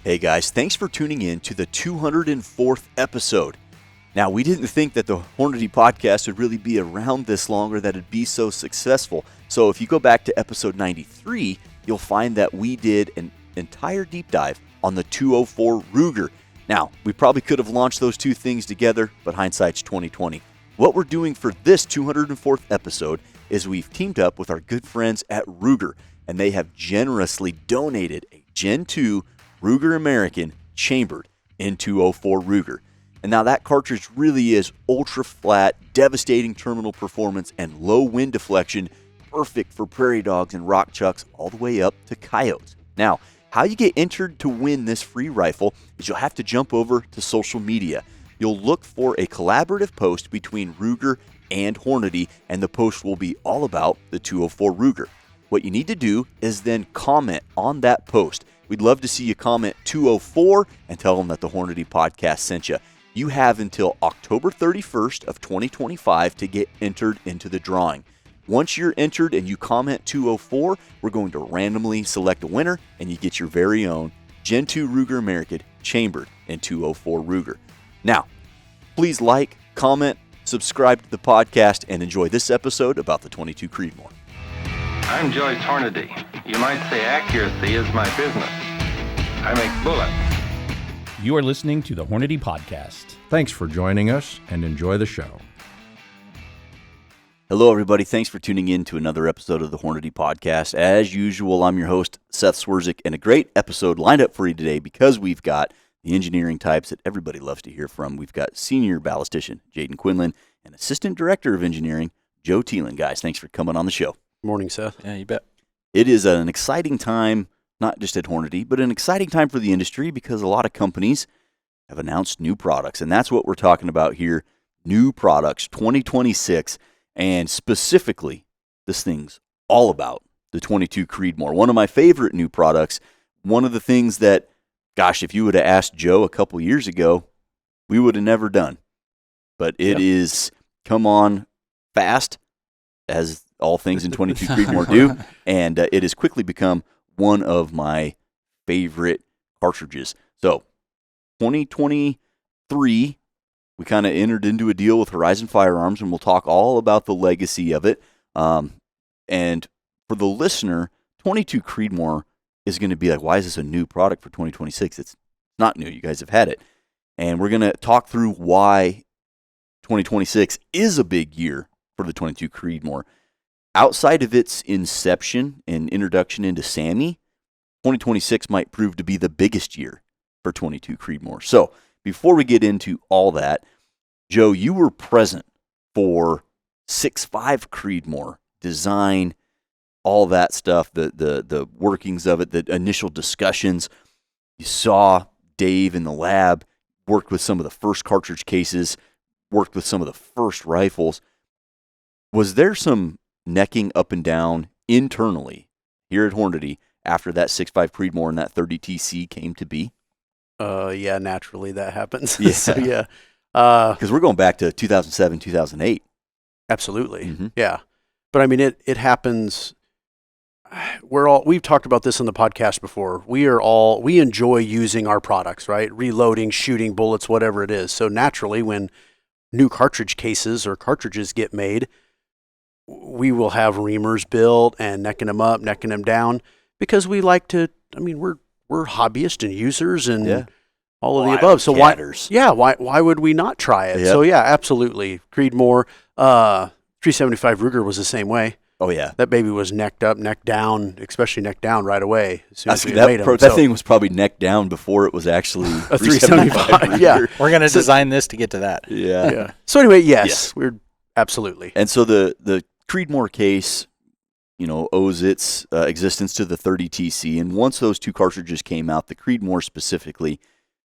Hey guys, thanks for tuning in to the 204th episode. Now, we didn't think that the Hornady podcast would really be around this long or that it'd be so successful. So if you go back to episode 93, you'll find that we did an entire deep dive on the 204 Ruger. Now, we probably could have launched those two things together, but hindsight's 2020. What we're doing for this 204th episode is we've teamed up with our good friends at Ruger, and they have generously donated a Gen 2 Ruger American chambered in 204 Ruger. And now that cartridge really is ultra flat, devastating terminal performance, and low wind deflection, perfect for prairie dogs and rock chucks all the way up to coyotes. Now, how you get entered to win this free rifle is you'll have to jump over to social media. You'll look for a collaborative post between Ruger and Hornady, and the post will be all about the 204 Ruger. What you need to do is then comment on that post. We'd love to see you comment 204 and tell them that the Hornady podcast sent you. You have until October 31st of 2025 to get entered into the drawing. Once you're entered and you comment 204, we're going to randomly select a winner and you get your very own Gen 2 Ruger American chambered in 204 Ruger. Now, please like, comment, subscribe to the podcast, and enjoy this episode about the 22 Creedmoor. I'm Joyce Hornady. You might say accuracy is my business. I make bullets. You are listening to the Hornady Podcast. Thanks for joining us and enjoy the show. Hello, everybody. Thanks for tuning in to another episode of the Hornady Podcast. As usual, I'm your host, Seth Swerczek, and a great episode lined up for you today because we've got the engineering types that everybody loves to hear from. We've got Senior Ballistician Jayden Quinlan and Assistant Director of Engineering Joe Thielen. Guys, thanks for coming on the show. Morning, Seth. Yeah, you bet. It is an exciting time, not just at Hornady, but an exciting time for the industry because a lot of companies have announced new products, and that's what we're talking about here, new products, 2026, and specifically, this thing's all about the 22 Creedmoor. One of my favorite new products, one of the things that, gosh, if you would have asked Joe a couple years ago, we would have never done. But it is come on fast, as all things in 22 Creedmoor do, and it has quickly become one of my favorite cartridges. So, 2023, we kind of entered into a deal with Horizon Firearms, and we'll talk all about the legacy of it. And for the listener, 22 Creedmoor is going to be like, why is this a new product for 2026? It's not new. You guys have had it. And we're going to talk through why 2026 is a big year for the 22 Creedmoor. Outside of its inception and introduction into SAMI, 2026 might prove to be the biggest year for 22 Creedmoor. So before we get into all that, Joe, you were present for 6.5 Creedmoor design, all that stuff, the workings of it, the initial discussions. You saw Dave in the lab, worked with some of the first cartridge cases, worked with some of the first rifles. Was there some necking up and down internally here at Hornady after that 6.5 Creedmoor and that 30 TC came to be? Yeah, naturally that happens. Yeah. So, yeah. Because we're going back to 2007, 2008. Absolutely. Mm-hmm. Yeah. But I mean, it happens. We've talked about this on the podcast before. We enjoy using our products, right? Reloading, shooting bullets, whatever it is. So naturally, when new cartridge cases or cartridges get made, we will have reamers built and necking them up, necking them down, because we like to, I mean, we're hobbyists and users and all of the above. So why would we not try it? Yep. So yeah, absolutely. Creedmoor, 375 Ruger was the same way. Oh yeah. That baby was necked up, neck down, especially neck down right away. As soon as we made them. That thing was probably neck down before it was actually a 375. Yeah. We're going to design this to get to that. Yeah. So anyway, yes. We're absolutely. And so the Creedmoor case, owes its existence to the 30 TC. And once those two cartridges came out, the Creedmoor specifically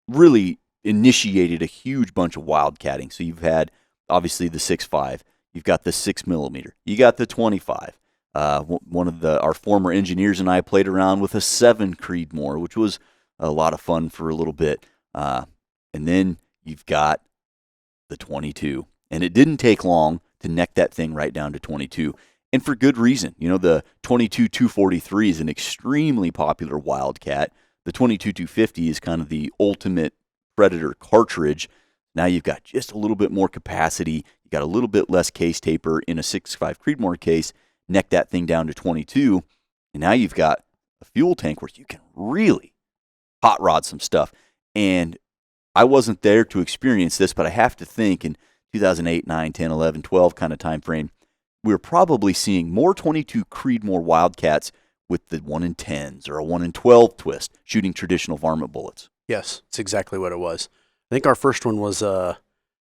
really initiated a huge bunch of wildcatting. So you've had, obviously, the 6.5. You've got the 6mm. You got the 25. One of our former engineers and I played around with a 7 Creedmoor, which was a lot of fun for a little bit. And then you've got the 22. And it didn't take long to neck that thing right down to 22. And for good reason. The 22-243 is an extremely popular wildcat. the 22-250 is kind of the ultimate Predator cartridge. Now you've got just a little bit more capacity. You got a little bit less case taper in a 6.5 Creedmoor case. Neck that thing down to 22, and now you've got a fuel tank where you can really hot rod some stuff. And I wasn't there to experience this, but I have to think in 2008, 9, 10, 11, 12 kind of time frame, we were probably seeing more 22 Creedmoor Wildcats with the 1 in 10s or a 1 in 12 twist shooting traditional varmint bullets. Yes, it's exactly what it was. I think our first one was, I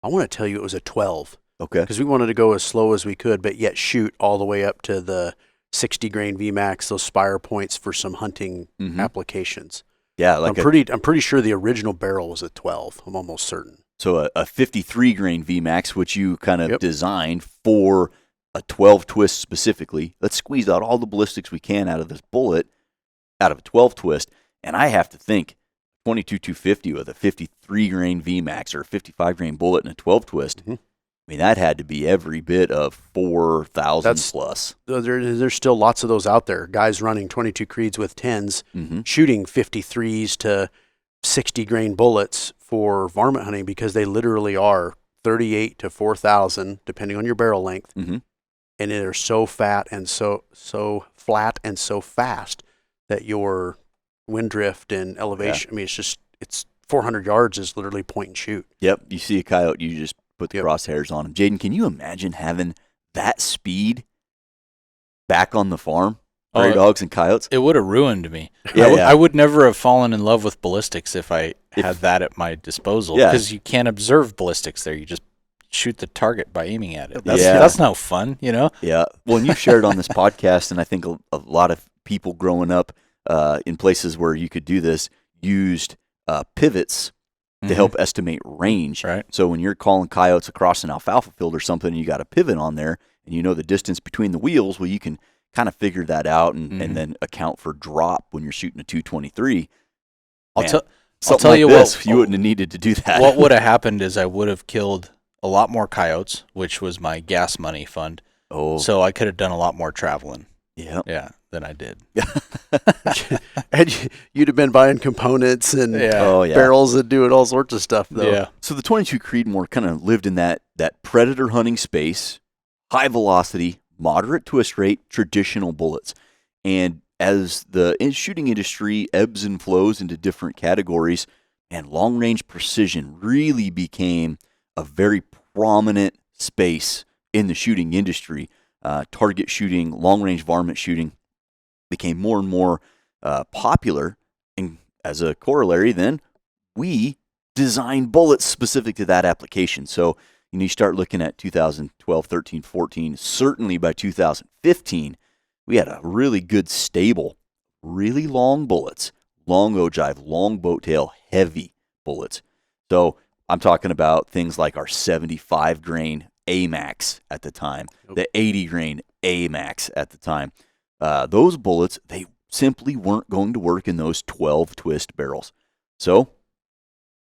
want to tell you it was a 12. Okay. Because we wanted to go as slow as we could, but yet shoot all the way up to the 60 grain Vmax, those spire points for some hunting applications. Yeah, I'm pretty sure the original barrel was a 12. I'm almost certain. So a 53 grain Vmax, which you kind of designed for a 12 twist specifically. Let's squeeze out all the ballistics we can out of this bullet, out of a 12 twist. And I have to think 22-250 with a 53 grain Vmax or a 55 grain bullet and a 12 twist. I mean, that had to be every bit of 4,000 plus. There's still lots of those out there. Guys running 22 Creeds with 10s, shooting 53s to 60 grain bullets for varmint hunting because they literally are 38 to 4,000, depending on your barrel length. And they're so fat and so flat and so fast that your wind drift and elevation, I mean, it's 400 yards is literally point and shoot. Yep. You see a coyote, you just put the crosshairs on him. Jayden, can you imagine having that speed back on the farm? Prairie dogs and coyotes? It would have ruined me. Yeah, I would never have fallen in love with ballistics if I had that at my disposal. Because you can't observe ballistics there. You just shoot the target by aiming at it. That's no fun, you know? Yeah. Well, and you've shared on this podcast, and I think a lot of people growing up in places where you could do this used pivots to help estimate range. Right. So when you're calling coyotes across an alfalfa field or something, and you got a pivot on there, and you know the distance between the wheels, well, you can kind of figure that out and then account for drop when you're shooting a 223. I'll tell you what, you wouldn't have needed to do that. What would have happened is I would have killed a lot more coyotes, which was my gas money fund. Oh. So I could have done a lot more traveling. Yeah. Than I did. And you'd have been buying components and barrels and doing all sorts of stuff, though. Yeah. So the 22 Creedmoor kind of lived in that predator hunting space, high velocity, moderate twist rate, traditional bullets. And as the shooting industry ebbs and flows into different categories, and long-range precision really became a very prominent space in the shooting industry. Target shooting, long-range varmint shooting became more and more popular. And as a corollary, then, we designed bullets specific to that application. So you start looking at 2012, 13, 14. Certainly by 2015, we had a really good stable, really long bullets, long ogive, long boat tail, heavy bullets. So I'm talking about things like our 75 grain AMAX at the time, the 80 grain AMAX at the time. Those bullets, they simply weren't going to work in those 12 twist barrels. So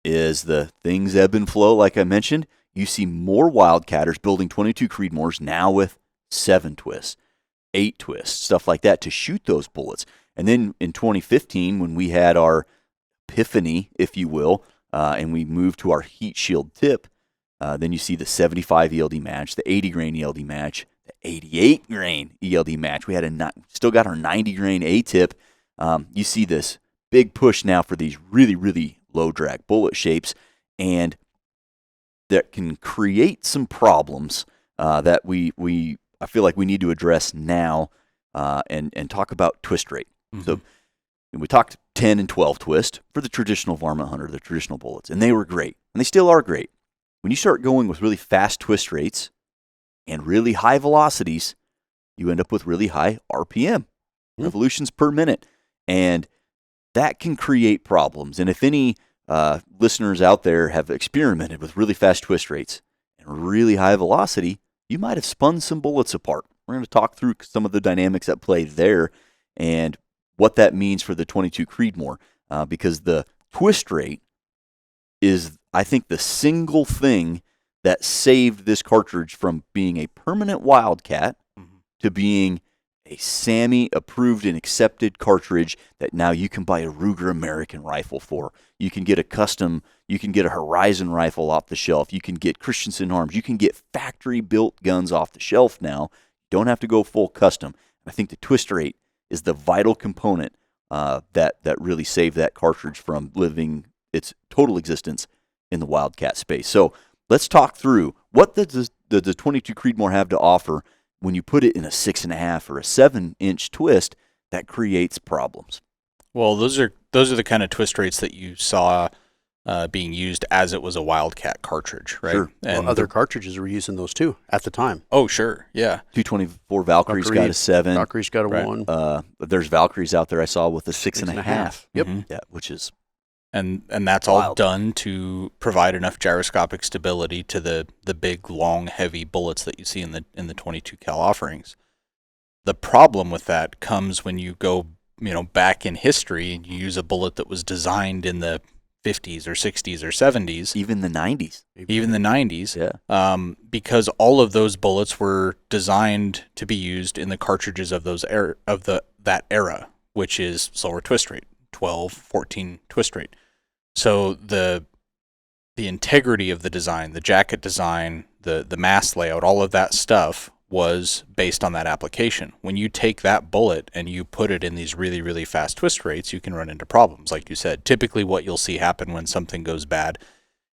as the things ebb and flow, like I mentioned, you see more wildcatters building 22 Creedmoors now with 7 twists, 8 twists, stuff like that to shoot those bullets. And then in 2015, when we had our epiphany, if you will, and we moved to our heat shield tip, then you see the 75 ELD match, the 80 grain ELD match, the 88 grain ELD match. We had still got our 90 grain A-tip. You see this big push now for these really, really low drag bullet shapes, and that can create some problems that I feel like we need to address now and talk about twist rate. So we talked 10 and 12 twist for the traditional varmint hunter, the traditional bullets, and they were great, and they still are great. When you start going with really fast twist rates and really high velocities, you end up with really high RPM, revolutions per minute, and that can create problems. And if any listeners out there have experimented with really fast twist rates and really high velocity, you might have spun some bullets apart. We're going to talk through some of the dynamics at play there and what that means for the 22 Creedmoor, because the twist rate is, I think, the single thing that saved this cartridge from being a permanent wildcat to being a SAMI approved and accepted cartridge that now you can buy a Ruger American rifle for. You can get a Horizon rifle off the shelf. You can get Christensen arms. You can get factory built guns off the shelf now. You don't have to go full custom. I think the twist rate is the vital component that really saved that cartridge from living its total existence in the Wildcat space. So let's talk through what does the 22 Creedmoor have to offer when you put it in a 6.5 or a 7-inch twist that creates problems. Well, those are the kind of twist rates that you saw being used as it was a Wildcat cartridge, right? Sure. And well, other cartridges were using those too at the time. Oh, sure, yeah. 224 Valkyrie's got a 7. Valkyrie's got a 1. There's Valkyries out there I saw with a 6.5. Yep. Mm-hmm. Yeah, which is and that's wild. all done to provide enough gyroscopic stability to the big, long, heavy bullets that you see in the 22 cal offerings. The problem with that comes when you go, back in history and you use a bullet that was designed in the 50s or 60s or 70s, even the 90s. Even the 90s, yeah. Because all of those bullets were designed to be used in the cartridges of that era, which is slower twist rate, 12, 14 twist rate. So the integrity of the design, the jacket design, the mass layout, all of that stuff was based on that application. When you take that bullet and you put it in these really, really fast twist rates, you can run into problems. Like you said, typically what you'll see happen when something goes bad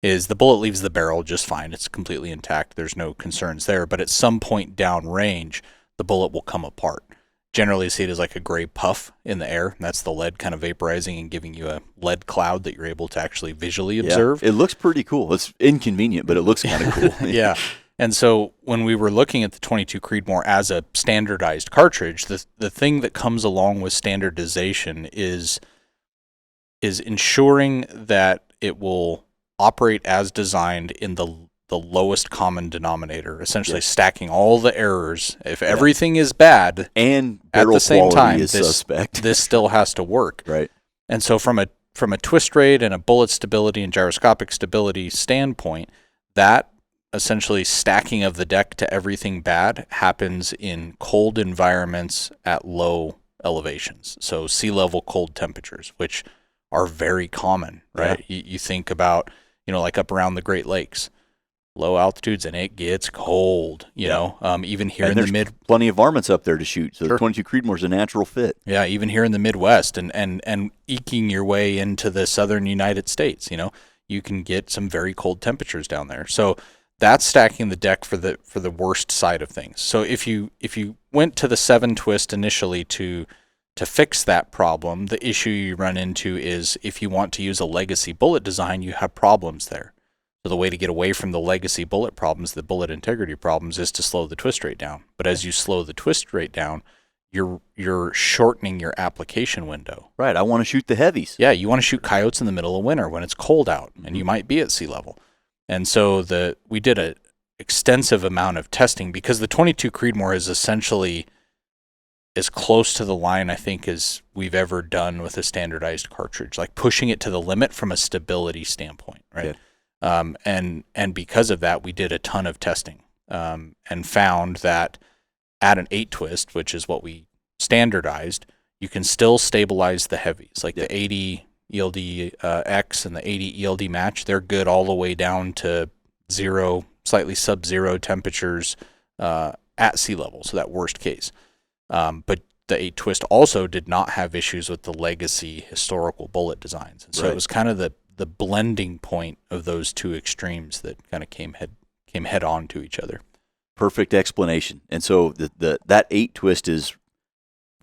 is the bullet leaves the barrel just fine. It's completely intact. There's no concerns there. But at some point down range, the bullet will come apart. Generally, you see it as like a gray puff in the air. And that's the lead kind of vaporizing and giving you a lead cloud that you're able to actually visually observe. It looks pretty cool. It's inconvenient, but it looks kind of cool. Yeah. And so when we were looking at the 22 Creedmoor as a standardized cartridge, the thing that comes along with standardization is ensuring that it will operate as designed in the lowest common denominator, essentially stacking all the errors. If everything is bad and at the same time, is suspect, this still has to work. Right. And so from a twist rate and a bullet stability and gyroscopic stability standpoint, that essentially stacking of the deck to everything bad happens in cold environments at low elevations. So sea level cold temperatures, which are very common, right? Yeah. You think about, like up around the Great Lakes, low altitudes, and it gets cold, even here in the plenty of varmints up there to shoot. So Sure. the 22 Creedmoor is a natural fit. Yeah, even here in the Midwest and eking your way into the southern United States, you can get some very cold temperatures down there. So that's stacking the deck for the worst side of things. So if you went to the 7 twist initially to fix that problem, the issue you run into is if you want to use a legacy bullet design, you have problems there. So the way to get away from the legacy bullet problems, the bullet integrity problems, is to slow the twist rate down. But as you slow the twist rate down, you're shortening your application window. Right. I want to shoot the heavies. Yeah, you want to shoot coyotes in the middle of winter when it's cold out, and you might be at sea level. And so we did an extensive amount of testing because the 22 Creedmoor is essentially as close to the line, I think, as we've ever done with a standardized cartridge, like pushing it to the limit from a stability standpoint, right? Yeah. And because of that, we did a ton of testing and found that at an 8 twist, which is what we standardized, you can still stabilize the heavies, like the 80 eld-x and the 80 eld-match. They're good all the way down to 0, slightly sub-zero temperatures at sea level, so that worst case. But the 8 twist also did not have issues with the legacy historical bullet designs. And so It was kind of the blending point of those two extremes that kind of came head on to each other. Perfect explanation. And so that 8 twist is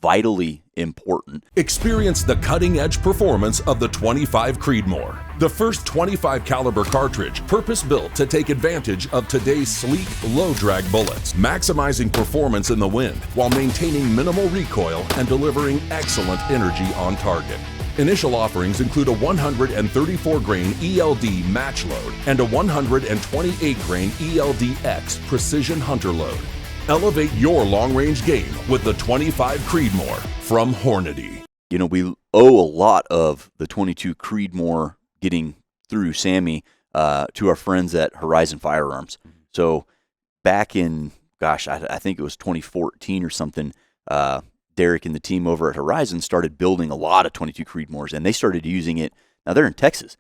vitally important. Experience the cutting-edge performance of the 25 Creedmoor, the first 25 caliber cartridge purpose-built to take advantage of today's sleek, low-drag bullets, maximizing performance in the wind while maintaining minimal recoil and delivering excellent energy on target. Initial offerings include a 134-grain ELD match load and a 128-grain eld-x precision hunter load. Elevate your long-range game with the 25 Creedmoor from Hornady. We owe a lot of the 22 Creedmoor getting through SAMI to our friends at Horizon Firearms. So back in, I think it was 2014 or something, Derek and the team over at Horizon started building a lot of 22 Creedmoors, and they started using it. Now they're in Texas.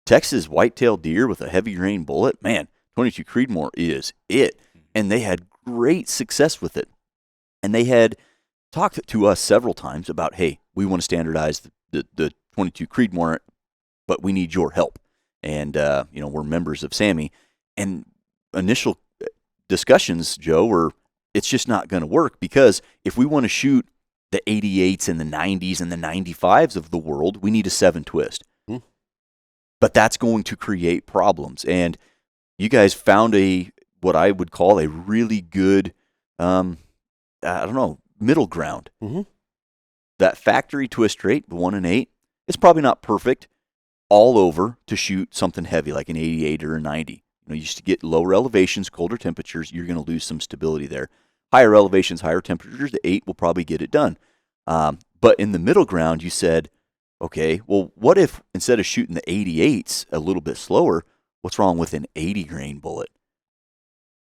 Texas white-tailed deer with a heavy grain bullet, man, 22 Creedmoor is it. And they had great success with it. And they had talked to us several times about, hey, we want to standardize the 22 Creedmoor, but we need your help. And, we're members of SAMI. And initial discussions, Joe, were it's just not going to work, because if we want to shoot the 88s and the 90s and the 95s of the world, we need a 7-twist. But that's going to create problems. And you guys found what I would call a really good, middle ground. Mm-hmm. That factory twist rate, the 1 in 8, it's probably not perfect all over to shoot something heavy like an 88 or a 90. You used to get lower elevations, colder temperatures, you're going to lose some stability there. Higher elevations, higher temperatures, the 8 will probably get it done. But in the middle ground, you said, okay, well, what if instead of shooting the 88s a little bit slower, what's wrong with an 80 grain bullet?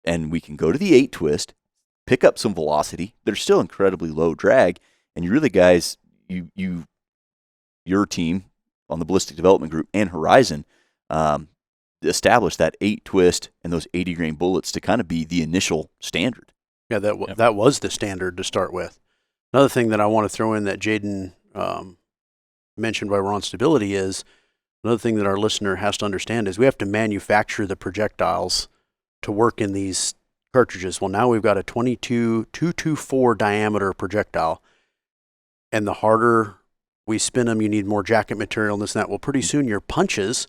And we can go to the 8 twist, pick up some velocity. They're still incredibly low drag. And you really guys, your team on the Ballistic Development Group and Horizon, established that 8 twist and those 80 grain bullets to kind of be the initial standard. Yeah, that was the standard to start with. Another thing that I want to throw in that Jayden mentioned while we're on stability is, another thing that our listener has to understand is we have to manufacture the projectiles to work in these cartridges. Well, now we've got a 224 diameter projectile, and the harder we spin them, you need more jacket material and this and that. Well, pretty soon your punches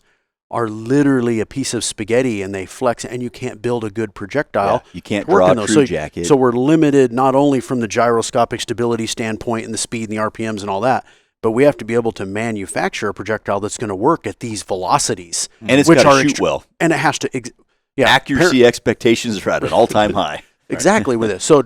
are literally a piece of spaghetti, and they flex, and you can't build a good projectile. Yeah, you can't draw a true jacket. So we're limited not only from the gyroscopic stability standpoint and the speed and the RPMs and all that, but we have to be able to manufacture a projectile that's going to work at these velocities. And it's got to shoot well. And it has to... accuracy expectations are at an all-time high. Exactly with it. So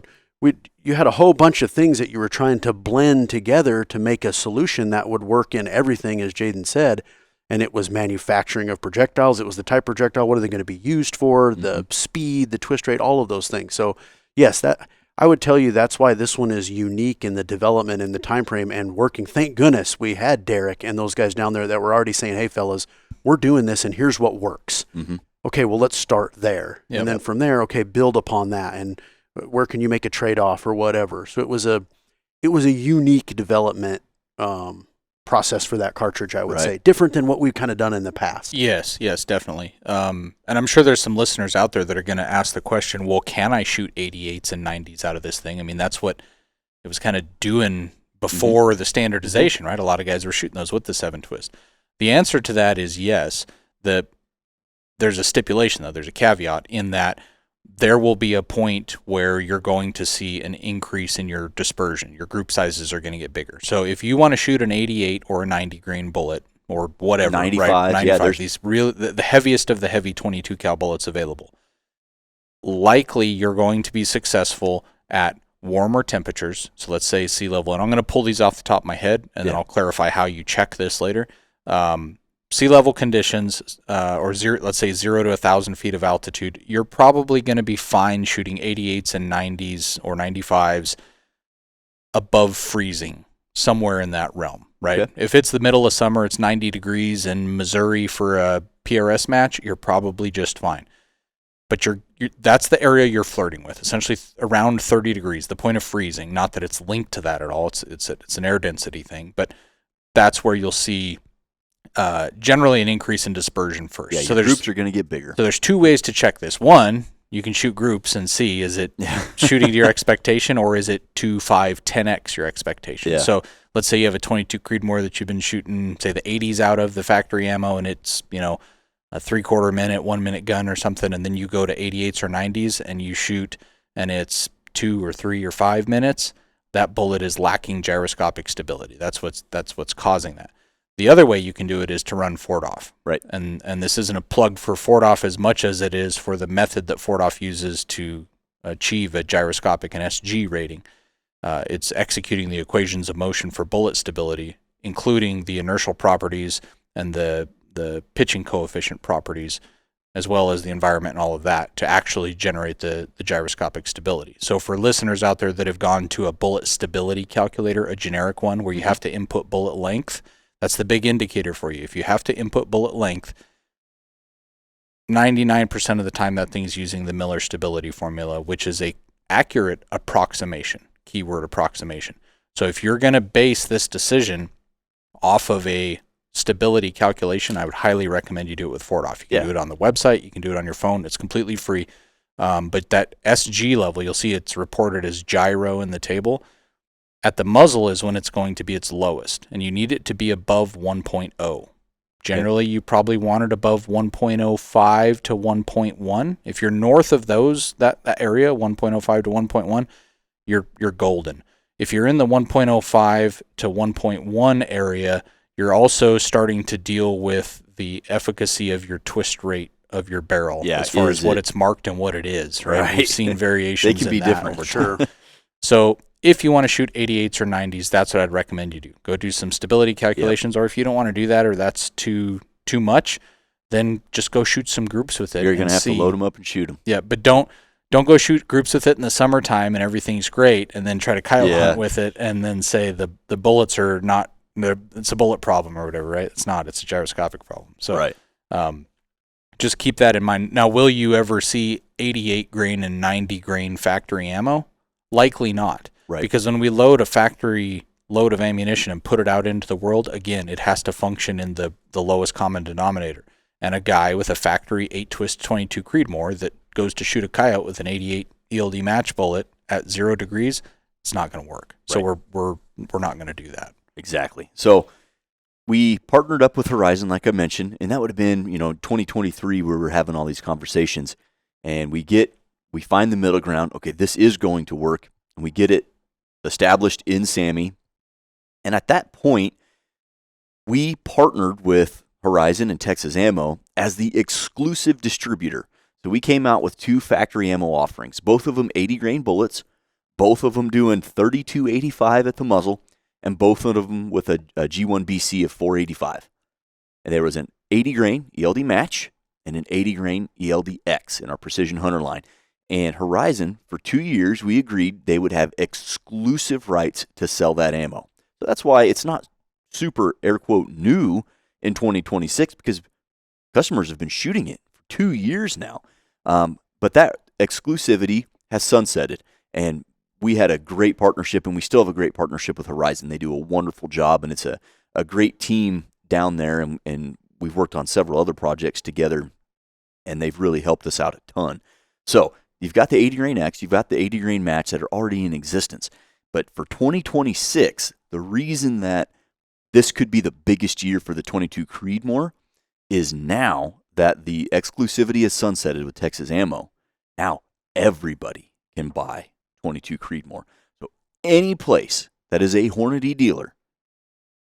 you had a whole bunch of things that you were trying to blend together to make a solution that would work in everything, as Jayden said. And it was manufacturing of projectiles. It was the type projectile. What are they going to be used for? The speed, the twist rate, all of those things. So yes, that I would tell you that's why this one is unique in the development and the time frame and working. Thank goodness we had Derek and those guys down there that were already saying, hey, fellas, we're doing this, and here's what works. Mm-hmm. Okay, well, let's start there. Yep. And then from there, okay, build upon that. And where can you make a trade-off or whatever? So it was a unique development process for that cartridge, I would say. Different than what we've kind of done in the past. Yes, definitely. And I'm sure there's some listeners out there that are going to ask the question, well, can I shoot 88s and 90s out of this thing? I mean, that's what it was kind of doing before the standardization, right? A lot of guys were shooting those with the 7-twist. The answer to that is yes. There's a stipulation, though. There's a caveat in that there will be a point where you're going to see an increase in your dispersion. Your group sizes are going to get bigger. So if you want to shoot an 88 or a 90 grain bullet or whatever, 95, right? 95, yeah, these the heaviest of the heavy 22 cal bullets available. Likely you're going to be successful at warmer temperatures. So let's say sea level, and I'm going to pull these off the top of my head, and then I'll clarify how you check this later. Sea level conditions, let's say 0 to 1,000 feet of altitude, you're probably going to be fine shooting 88s and 90s or 95s above freezing, somewhere in that realm, right? Okay. If it's the middle of summer, it's 90 degrees in Missouri for a PRS match, you're probably just fine. But that's the area you're flirting with, essentially around 30 degrees, the point of freezing. Not that it's linked to that at all. It's an air density thing, but that's where you'll see generally an increase in dispersion first. Yeah, so groups are going to get bigger. So there's two ways to check this. One, you can shoot groups and see, is it shooting to your expectation, or is it 2, 5, 10x your expectation? Yeah. So let's say you have a 22 Creedmoor that you've been shooting, say, the 80s out of the factory ammo, and it's, a 3/4 minute, 1 minute gun or something, and then you go to 88s or 90s and you shoot, and it's 2 or 3 or 5 minutes. That bullet is lacking gyroscopic stability. That's what's causing that. The other way you can do it is to run Fordoff. Right. And this isn't a plug for Fordoff as much as it is for the method that Fordoff uses to achieve a gyroscopic and SG rating. It's executing the equations of motion for bullet stability, including the inertial properties and the pitching coefficient properties as well as the environment and all of that, to actually generate the gyroscopic stability. So for listeners out there that have gone to a bullet stability calculator, a generic one where you have to input bullet length, that's the big indicator for you. If you have to input bullet length, 99% of the time that thing's using the Miller stability formula, which is a accurate approximation, keyword approximation. So if you're going to base this decision off of a stability calculation, I would highly recommend you do it with FortOff. You can do it on the website, you can do it on your phone, it's completely free. But that SG level, you'll see it's reported as gyro in the table. At the muzzle is when it's going to be its lowest, and you need it to be above 1.0. Generally, you probably want it above 1.05 to 1.1. If you're north of that area, 1.05 to 1.1, you're golden. If you're in the 1.05 to 1.1 area, you're also starting to deal with the efficacy of your twist rate of your barrel as far as what it's marked and what it is, right? We've seen variations they can be different over time. So if you want to shoot 88s or 90s, that's what I'd recommend you do. Go do some stability calculations, or if you don't want to do that or that's too much, then just go shoot some groups with it. You're going to have to load them up and shoot them. Yeah, but don't go shoot groups with it in the summertime and everything's great and then try to coyote hunt with it and then say the bullets are not, it's a bullet problem or whatever, right? It's not. It's a gyroscopic problem. So just keep that in mind. Now, will you ever see 88 grain and 90 grain factory ammo? Likely not. Right. Because when we load a factory load of ammunition and put it out into the world, again, it has to function in the lowest common denominator. And a guy with a factory 8-twist 22 Creedmoor that goes to shoot a coyote with an 88 eld-match bullet at 0 degrees, it's not going to work. So we're not going to do that. Exactly. So we partnered up with Horizon, like I mentioned, and that would have been 2023 where we're having all these conversations, and we find the middle ground. Okay, this is going to work, and we get it established in SAMI. And at that point, we partnered with Horizon and Texas Ammo as the exclusive distributor. So we came out with 2 factory ammo offerings, both of them 80 grain bullets, both of them doing 32.85 at the muzzle, and both of them with a G1BC of 485. And there was an 80 grain eld-match and an 80 grain eld-x in our Precision Hunter line. And Horizon, for 2 years, we agreed they would have exclusive rights to sell that ammo. So that's why it's not super, air quote, new in 2026, because customers have been shooting it for 2 years now. But that exclusivity has sunsetted, and we had a great partnership, and we still have a great partnership with Horizon. They do a wonderful job, and it's a great team down there, and we've worked on several other projects together, and they've really helped us out a ton. So you've got the 80 grain X, you've got the 80 grain match that are already in existence. But for 2026, the reason that this could be the biggest year for the 22 Creedmoor is now that the exclusivity is sunsetted with Texas Ammo. Now everybody can buy 22 Creedmoor. So any place that is a Hornady dealer,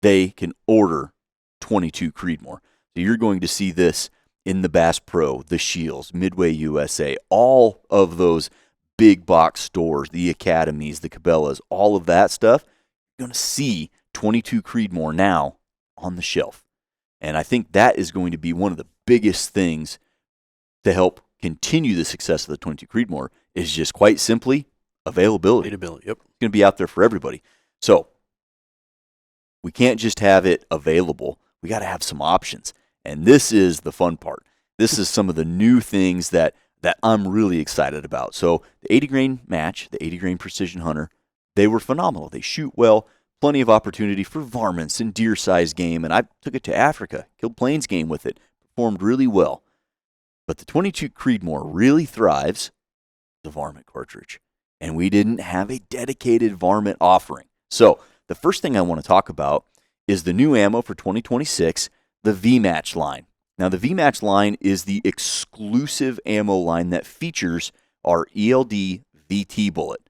they can order 22 Creedmoor. So you're going to see this in the Bass Pro, the Shields, Midway USA, all of those big box stores, the Academies, the Cabela's, all of that stuff. You're going to see 22 Creedmoor now on the shelf. And I think that is going to be one of the biggest things to help continue the success of the 22 Creedmoor is just quite simply availability. Yep. It's going to be out there for everybody. So we can't just have it available. We got to have some options. And this is the fun part. This is some of the new things that I'm really excited about. So the 80 grain match, the 80 grain Precision Hunter, they were phenomenal. They shoot well, plenty of opportunity for varmints and deer size game. And I took it to Africa, killed plains game with it, performed really well. But the 22 Creedmoor really thrives the varmint cartridge. And we didn't have a dedicated varmint offering. So the first thing I want to talk about is the new ammo for 2026, the Vmatch line. Now, the Vmatch line is the exclusive ammo line that features our ELD VT bullet.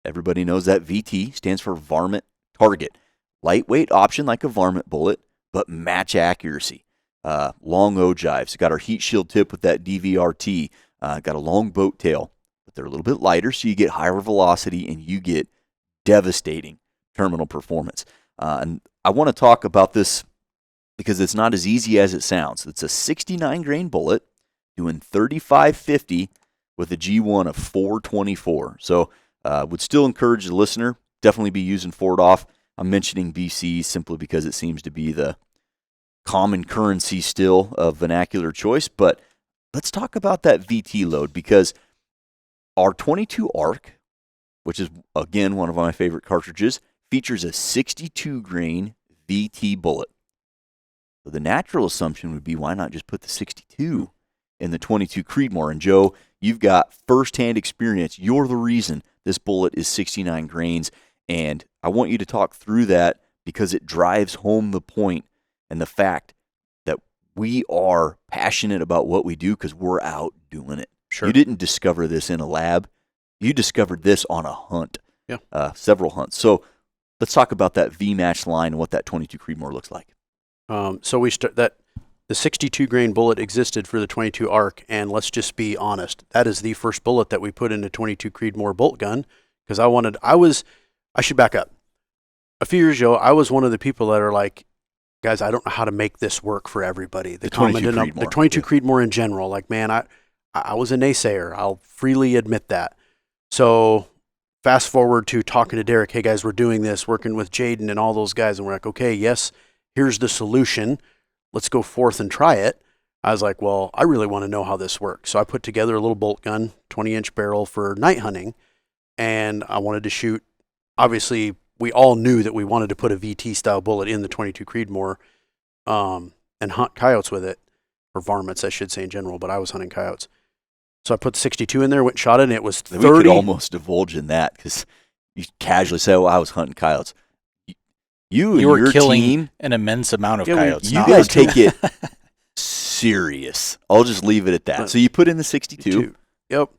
Everybody knows that VT stands for varmint target. Lightweight option like a varmint bullet, but match accuracy. Long ogives. Got our heat shield tip with that DVRT. Got a long boat tail, but they're a little bit lighter, so you get higher velocity and you get devastating terminal performance. And I want to talk about this because it's not as easy as it sounds. It's a 69 grain bullet doing 3550 with a G1 of 424. So would still encourage the listener, definitely be using Ford off. I'm mentioning VC simply because it seems to be the common currency still of vernacular choice. But let's talk about that VT load, because our 22 ARC, which is, again, one of my favorite cartridges, features a 62 grain VT bullet. So the natural assumption would be, why not just put the 62 in the 22 Creedmoor? And Joe, you've got firsthand experience. You're the reason this bullet is 69 grains. And I want you to talk through that, because it drives home the point and the fact that we are passionate about what we do because we're out doing it. Sure. You didn't discover this in a lab. You discovered this on a hunt. Yeah. Several hunts. So let's talk about that Vmatch line and what that 22 Creedmoor looks like. So the 62 grain bullet existed for the 22 ARC, and let's just be honest, that is the first bullet that we put in a 22 Creedmoor bolt gun, because I should back up. A few years ago, I was one of the people that are like, guys, I don't know how to make this work for everybody. The 22 Creedmoor. The 22 Creedmoor in general. Like, man, I was a naysayer. I'll freely admit that. So fast forward to talking to Derek, hey guys, we're doing this, working with Jayden and all those guys, and we're like, okay, yes, here's the solution. Let's go forth and try it. I was like, well, I really want to know how this works. So I put together a little bolt gun, 20-inch barrel for night hunting, and I wanted to shoot. Obviously, we all knew that we wanted to put a VT-style bullet in the 22 Creedmoor and hunt coyotes with it, or varmints, I should say, in general, but I was hunting coyotes. So I put the 62 in there, went and shot it, and it was 30. We could almost divulge in that, because you casually say, well, I was hunting coyotes. You and were your killing team, an immense amount of coyotes. You guys take it serious. I'll just leave it at that. So you put in the 62. Yep.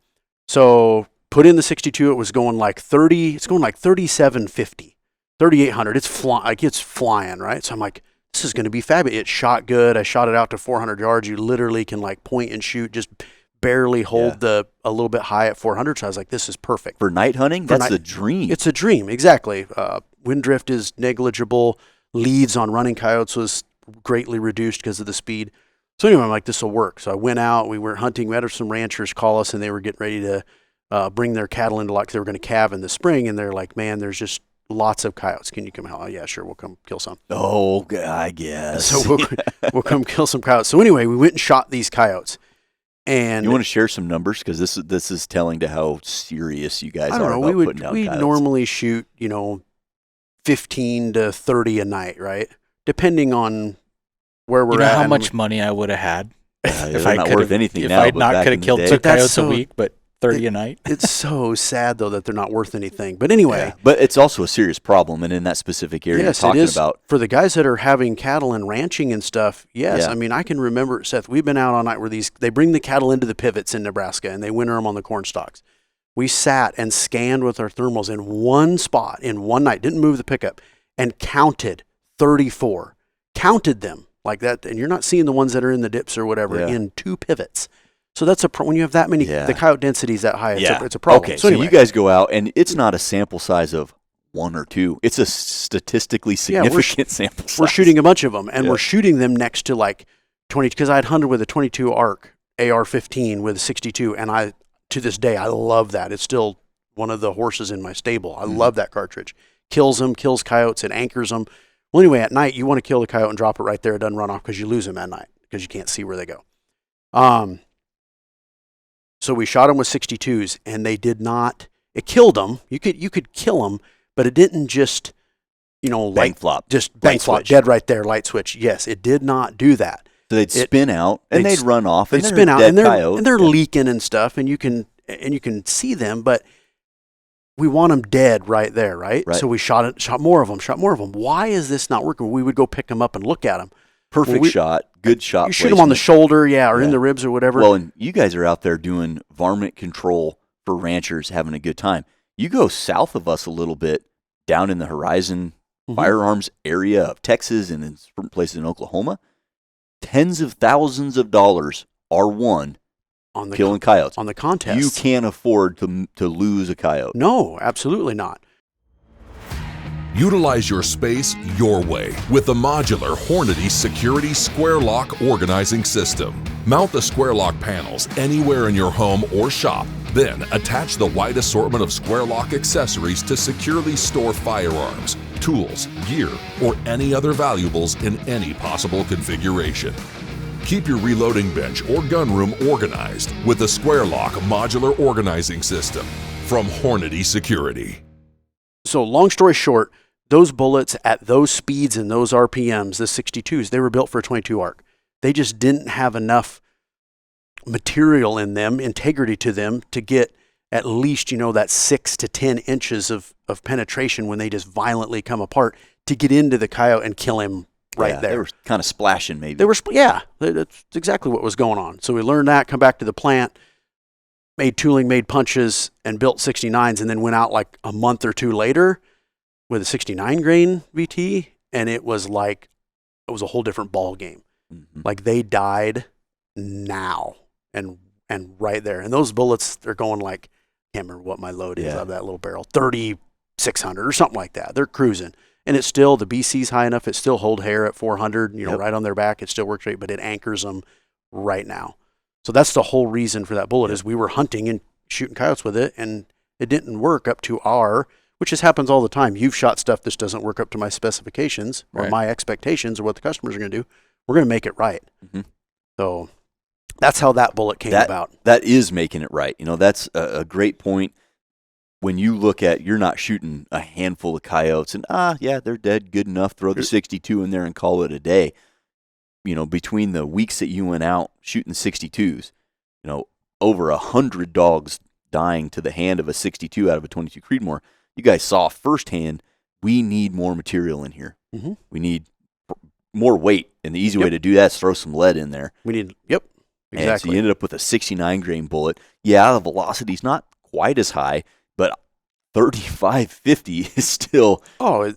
So put in the 62. It was going like 30. It's going like 3750, 3800. It's flying, right? So I'm like, this is going to be fabulous. It shot good. I shot it out to 400 yards. You literally can like point and shoot, just barely hold a little bit high at 400. So I was like, this is perfect for night hunting. That's the dream. It's a dream, exactly. Wind drift is negligible. Leads on running coyotes was greatly reduced because of the speed. So anyway, I'm like, this will work. So I went out. We were hunting. We had some ranchers call us, and they were getting ready to bring their cattle into lot, because they were going to calve in the spring. And they're like, man, there's just lots of coyotes. Can you come help? Oh, yeah, sure. We'll come kill some. Oh, I guess. So we'll come kill some coyotes. So anyway, we went and shot these coyotes. And you want to share some numbers, because this is telling to how serious you guys are about putting down we coyotes. normally shoot 15 to 30 a night, right? Depending on where we're at. How much money I would have had if I not worth anything if now. I not could have killed 2 coyotes a week, but 30 a night. It's so sad though that they're not worth anything. But anyway, but it's also a serious problem, and in that specific area you're talking about, for the guys that are having cattle and ranching and stuff. Yes, I mean I can remember, Seth. We've been out all night where they bring the cattle into the pivots in Nebraska and they winter them on the corn stalks. We sat and scanned with our thermals in one spot in one night, didn't move the pickup, and counted 34. Counted them like that, and you're not seeing the ones that are in the dips or whatever in 2 pivots. So that's when you have that many, the coyote density is that high. It's a problem. Okay, so anyway, you guys go out, and it's not a sample size of 1 or 2. It's a statistically significant sample size. We're shooting a bunch of them, and we're shooting them next to like 20, because I had hunted with a 22 ARC AR-15 with a 62, and to this day, I love that. It's still one of the horses in my stable. I love that cartridge. Kills coyotes, it anchors them. Well, anyway, at night, you want to kill the coyote and drop it right there. It doesn't run off, because you lose them at night, because you can't see where they go. So we shot them with 62s, and they did not. It killed them. You could kill them, but it didn't just, bang flop, just bang flop, dead right there, light switch. Yes, it did not do that. So they'd spin out, and they'd run off, and they'd spin out, and they're yeah. leaking and stuff, and you can see them, but we want them dead right there, right? So we shot more of them. Why is this not working? We would go pick them up and look at them. Perfect shot, good shot. You shoot them on the shoulder, or in the ribs or whatever. Well, and you guys are out there doing varmint control for ranchers, having a good time. You go south of us a little bit, down in the Horizon firearms area of Texas and in certain places in Oklahoma, tens of thousands of dollars are won on killing coyotes. On the contest. You can't afford to lose a coyote. No, absolutely not. Utilize your space your way with the modular Hornady Security Square Lock Organizing System. Mount the Square Lock panels anywhere in your home or shop. Then attach the wide assortment of Square Lock accessories to securely store firearms, tools, gear, or any other valuables in any possible configuration. Keep your reloading bench or gun room organized with the Square Lock Modular Organizing System from Hornady Security. So long story short, those bullets at those speeds and those RPMs, the 62s, they were built for a 22 arc. They just didn't have enough material in them, integrity to them, to get at least, that 6 to 10 inches of penetration when they just violently come apart to get into the coyote and kill him right there. They were kind of splashing maybe. That's exactly what was going on. So we learned that, come back to the plant, made tooling, made punches, and built 69s, and then went out like a month or two later with a 69 grain VT, and it was a whole different ball game. Mm-hmm. Like they died now and right there. And those bullets, they're going like, can't remember what my load is of that little barrel, 3,600 or something like that. They're cruising. And it's still, the BC's high enough, it still hold hair at 400, right on their back. It still works great, but it anchors them right now. So that's the whole reason for that bullet is we were hunting and shooting coyotes with it, and it didn't work up to which just happens all the time. You've shot stuff that doesn't work up to my specifications or my expectations or what the customers are going to do. We're going to make it right. Mm-hmm. So that's how that bullet came about. That is making it right. That's a great point. When you look at, you're not shooting a handful of coyotes and, they're dead, good enough, throw the 62 in there and call it a day. Between the weeks that you went out shooting 62s, over 100 dogs dying to the hand of a 62 out of a 22 Creedmoor, you guys saw firsthand, we need more material in here. Mm-hmm. We need more weight, and the easy way to do that is throw some lead in there. Exactly. And so you ended up with a 69 grain bullet. Yeah, the velocity's not quite as high, but 3550 is still. Oh,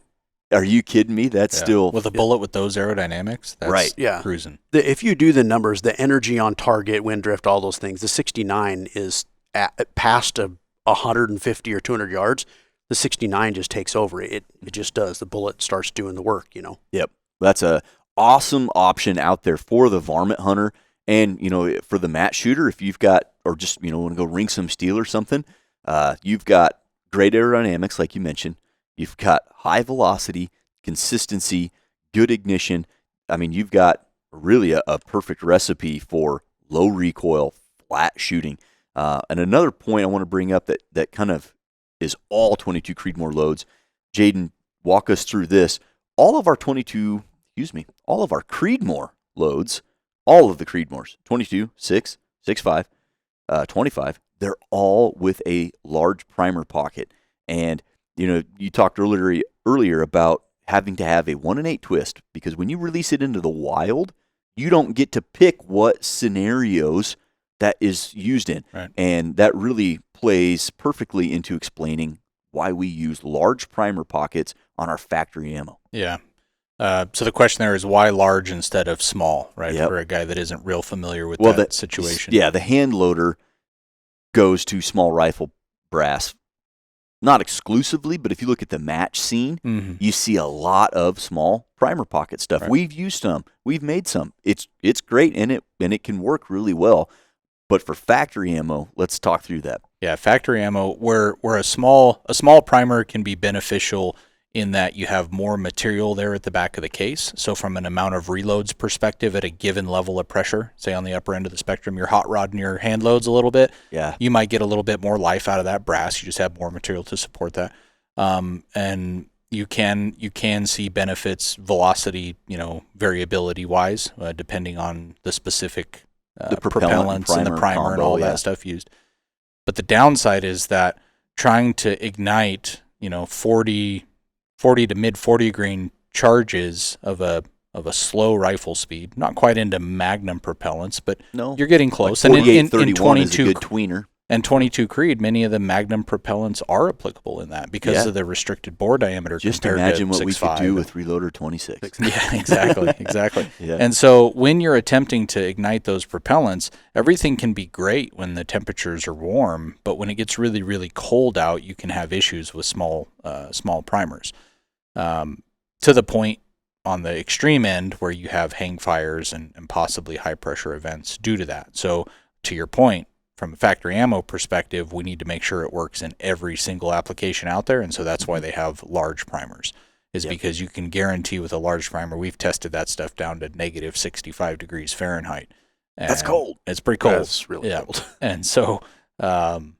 are you kidding me? That's still with a bullet with those aerodynamics. That's cruising. If you do the numbers, the energy on target, wind drift, all those things, the 69 is past 150 or 200 yards. The 69 just takes over. It just does. The bullet starts doing the work. Yep, that's a awesome option out there for the varmint hunter, and for the match shooter. If you've got, or just want to go ring some steel or something, you've got great aerodynamics, like you mentioned. You've got high velocity, consistency, good ignition. I mean, you've got really a perfect recipe for low recoil, flat shooting. And another point I want to bring up that kind of is all 22 Creedmoor loads. Jayden, walk us through this. All of our Creedmoor loads, all of the Creedmoors, 22, 6, 6.5, 25, they're all with a large primer pocket. And you talked earlier about having to have a 1-in-8 twist, because when you release it into the wild, you don't get to pick what scenarios that is used in. Right. And that really plays perfectly into explaining why we use large primer pockets on our factory ammo. Yeah. So the question there is why large instead of small, right? Yep. For a guy that isn't real familiar with that situation. Yeah, the hand loader goes to small rifle brass. Not exclusively, but if you look at the match scene, you see a lot of small primer pocket stuff. Right. We've used some. We've made some. It's great, and it can work really well. But for factory ammo, let's talk through that. Yeah, factory ammo, where a small primer can be beneficial in that you have more material there at the back of the case. So from an amount of reloads perspective at a given level of pressure, say on the upper end of the spectrum, your hot rod and your hand loads a little bit. Yeah. You might get a little bit more life out of that brass. You just have more material to support that. And you can see benefits velocity, variability wise, depending on the specific the propellants and the primer and all that stuff used. But the downside is that trying to ignite, 40 to mid 40 grain charges of a slow rifle speed, not quite into magnum propellants, but you're getting close. Like 48, and in 31 is 22 a good tweener. And 22 Creed, many of the magnum propellants are applicable in that because of the restricted bore diameter. Just compared imagine to what we could do with Reloader 26. Yeah, exactly. Yeah. And so when you're attempting to ignite those propellants, everything can be great when the temperatures are warm, but when it gets really, really cold out, you can have issues with small primers. to the point on the extreme end where you have hang fires and possibly high pressure events due to that. So to your point, from a factory ammo perspective, we need to make sure it works in every single application out there. And so that's why they have large primers, is because you can guarantee with a large primer, we've tested that stuff down to negative 65 degrees Fahrenheit. And that's cold. It's pretty cold. That's really cold. And so, and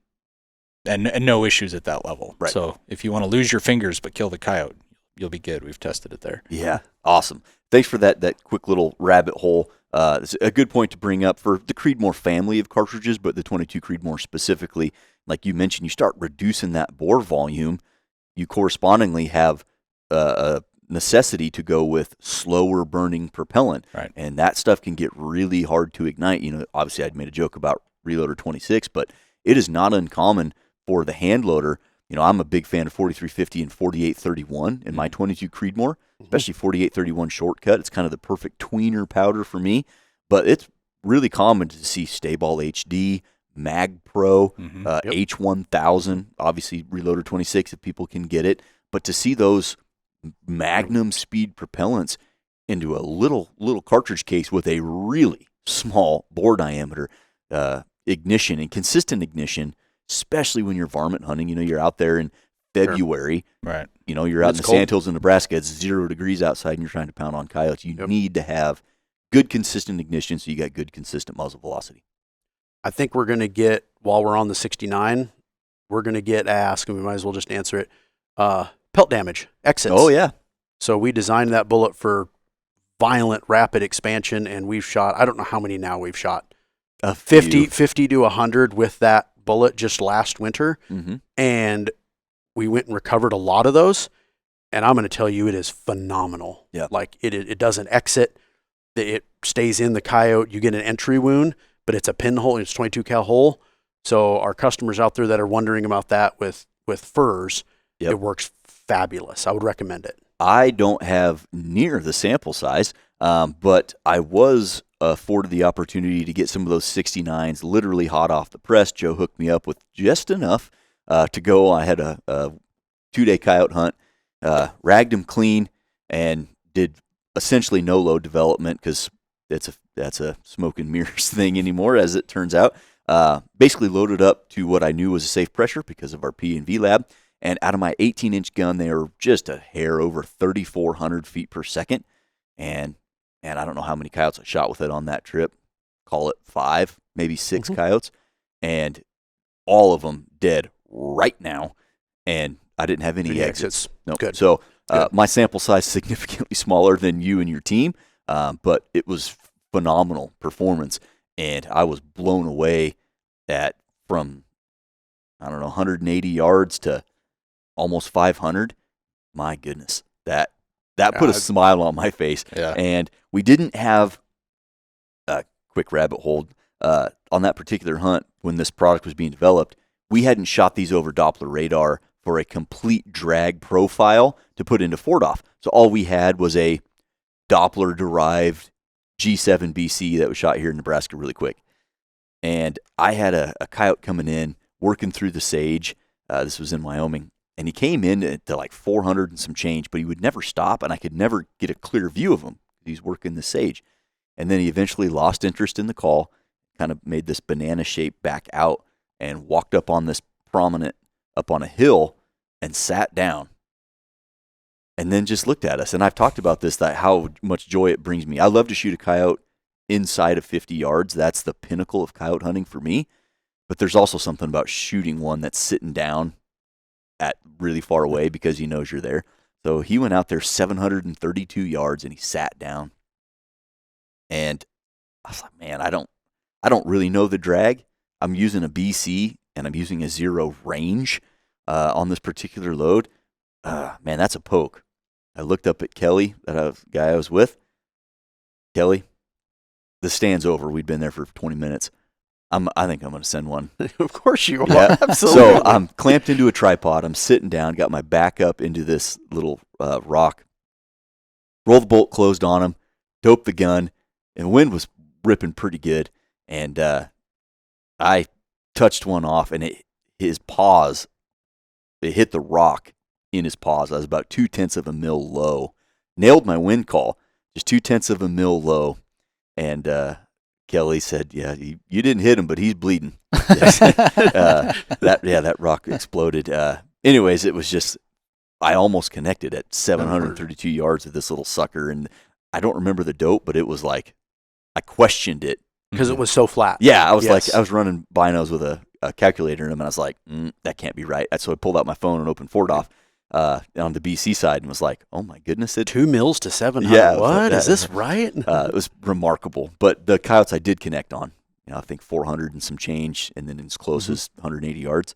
no issues at that level. Right. So if you want to lose your fingers but kill the coyote, you'll be good. We've tested it there. Yeah, awesome. Thanks for that quick little rabbit hole. It's a good point to bring up for the Creedmoor family of cartridges, but the 22 Creedmoor specifically. Like you mentioned, you start reducing that bore volume, you correspondingly have a necessity to go with slower burning propellant. Right. And that stuff can get really hard to ignite. Obviously I'd made a joke about Reloader 26, but it is not uncommon for the hand loader. I'm a big fan of 4350 and 4831 in my 22 Creedmoor, especially 4831 shortcut. It's kind of the perfect tweener powder for me, but it's really common to see Stayball HD, Mag Pro, H1000, obviously Reloader 26 if people can get it, but to see those Magnum speed propellants into a little cartridge case with a really small bore diameter, ignition and consistent ignition, especially when you're varmint hunting. You're out there in February. Right. You're out in the Sandhills in Nebraska. It's 0 degrees outside and you're trying to pound on coyotes. You need to have good, consistent ignition so you got good, consistent muzzle velocity. I think we're going to get, while we're on the 69, we're going to get asked, and we might as well just answer it, pelt damage, exits. Oh, yeah. So we designed that bullet for violent, rapid expansion, and we've shot, I don't know how many now we've shot, 50 to 100 with that bullet just last winter. Mm-hmm. And we went and recovered a lot of those. And I'm going to tell you, it is phenomenal. Yeah. Like it doesn't exit. It stays in the coyote. You get an entry wound, but it's a pinhole. It's 22 cal hole. So our customers out there that are wondering about that with furs, it works fabulous. I would recommend it. I don't have near the sample size, but I was afforded the opportunity to get some of those 69s literally hot off the press. Joe hooked me up with just enough to go. I had a 2-day coyote hunt, ragged them clean, and did essentially no load development because that's a smoke and mirrors thing anymore, as it turns out. Basically loaded up to what I knew was a safe pressure because of our P&V lab. And out of my 18-inch gun, they were just a hair over 3,400 feet per second. And I don't know how many coyotes I shot with it on that trip. Call it 5, maybe 6 coyotes. And all of them dead right now. And I didn't have any exits. Nope. Good. So my sample size is significantly smaller than you and your team. But it was phenomenal performance. And I was blown away from 180 yards to almost 500. My goodness, that put a smile on my face. Yeah. And we didn't have a quick rabbit hole on that particular hunt when this product was being developed. We hadn't shot these over Doppler radar for a complete drag profile to put into Fordoff. So all we had was a Doppler-derived G7 BC that was shot here in Nebraska really quick. And I had a coyote coming in, working through the sage. This was in Wyoming. And he came in to like 400 and some change, but he would never stop, and I could never get a clear view of him. He's working the sage. And then he eventually lost interest in the call, kind of made this banana shape back out, and walked up on this prominent, up on a hill, and sat down. And then just looked at us. And I've talked about this, that how much joy it brings me. I love to shoot a coyote inside of 50 yards. That's the pinnacle of coyote hunting for me. But there's also something about shooting one that's sitting down at really far away because he knows you're there. So he went out there 732 yards and he sat down. And I was like, man, I don't really know the drag. I'm using a BC and I'm using a 0 range on this particular load. Man, that's a poke. I looked up at Kelly, that guy I was with. Kelly, the stand's over. We'd been there for 20 minutes. I think I'm going to send one. Of course you are. Yeah. Absolutely. So I'm clamped into a tripod. I'm sitting down, got my back up into this little rock. Roll the bolt closed on him, doped the gun, and the wind was ripping pretty good. And I touched one off, and his paws, it hit the rock in his paws. I was about 0.2 of a mil low. Nailed my wind call, just 0.2 of a mil low. And Kelly said, "Yeah, you didn't hit him, but he's bleeding." That rock exploded. Anyways, it was just, I almost connected at 732 yards with this little sucker, and I don't remember the dope, but it was like, I questioned it. Because it was so flat. Yeah, I was like, I was running binos with a calculator in them, and I was like, that can't be right. So I pulled out my phone and opened Fordoff on the BC side and was like, oh my goodness. 2 mils to 700. Yeah, what? Is this right? It was remarkable. But the coyotes I did connect on, I think 400 and some change, and then as close as 180 yards.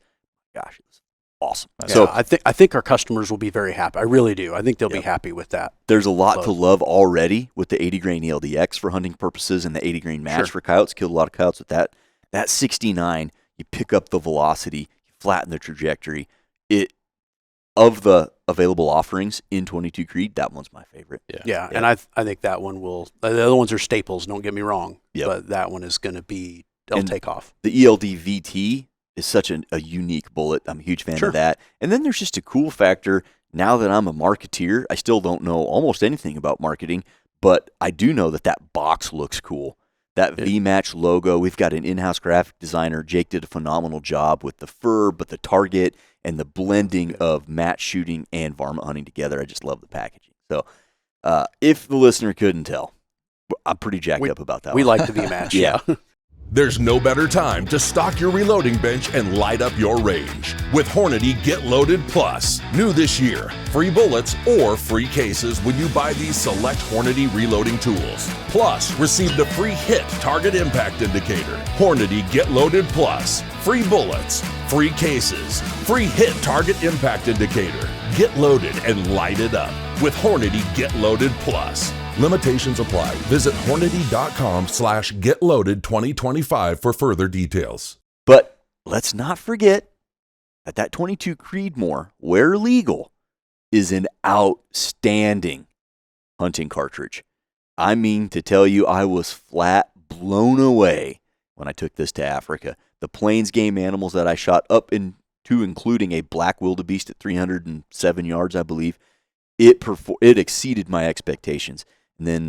Gosh, it was awesome. Yeah, so I think our customers will be very happy. I really do. I think they'll be happy with that. There's a lot to love already with the 80 grain eld-x for hunting purposes and the 80 grain match for coyotes. Killed a lot of coyotes with that. That 69, you pick up the velocity, you flatten the trajectory. Of the available offerings in 22 Creed, that one's my favorite. Yeah. And I think that one will. The other ones are staples. Don't get me wrong. But that one is going to be. They'll take off. The ELD VT is such a unique bullet. I'm a huge fan of that. And then there's just a cool factor. Now that I'm a marketeer, I still don't know almost anything about marketing, but I do know that box looks cool. That Vmatch logo, we've got an in-house graphic designer. Jake did a phenomenal job with the fur, but the target and the blending of match shooting and varmint hunting together. I just love the packaging. So if the listener couldn't tell, I'm pretty jacked up about that one. We like the Vmatch. Yeah. There's no better time to stock your reloading bench and light up your range with Hornady Get Loaded Plus. New this year, free bullets or free cases when you buy these select Hornady reloading tools. Plus, receive the free hit target impact indicator. Hornady Get Loaded Plus. Free bullets, free cases, free hit target impact indicator. Get loaded and light it up with Hornady Get Loaded Plus. Limitations apply. Visit Hornady.com/getloaded2025 for further details. But let's not forget that 22 Creedmoor, where legal, is an outstanding hunting cartridge. I mean to tell you, I was flat blown away when I took this to Africa. The plains game animals that I shot up into, including a black wildebeest at 307 yards, I believe, it exceeded my expectations. And then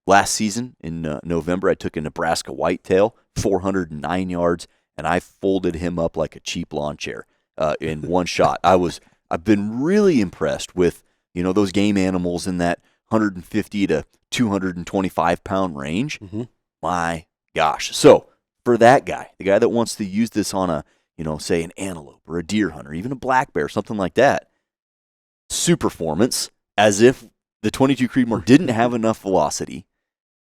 last season in November, I took a Nebraska whitetail, 409 yards, and I folded him up like a cheap lawn chair in one shot. I've been really impressed with those game animals in that 150 to 225 pound range. My gosh! So for that guy, the guy that wants to use this on a say an antelope or a deer hunter, even a black bear, something like that, Superformance, as if the 22 Creedmoor didn't have enough velocity,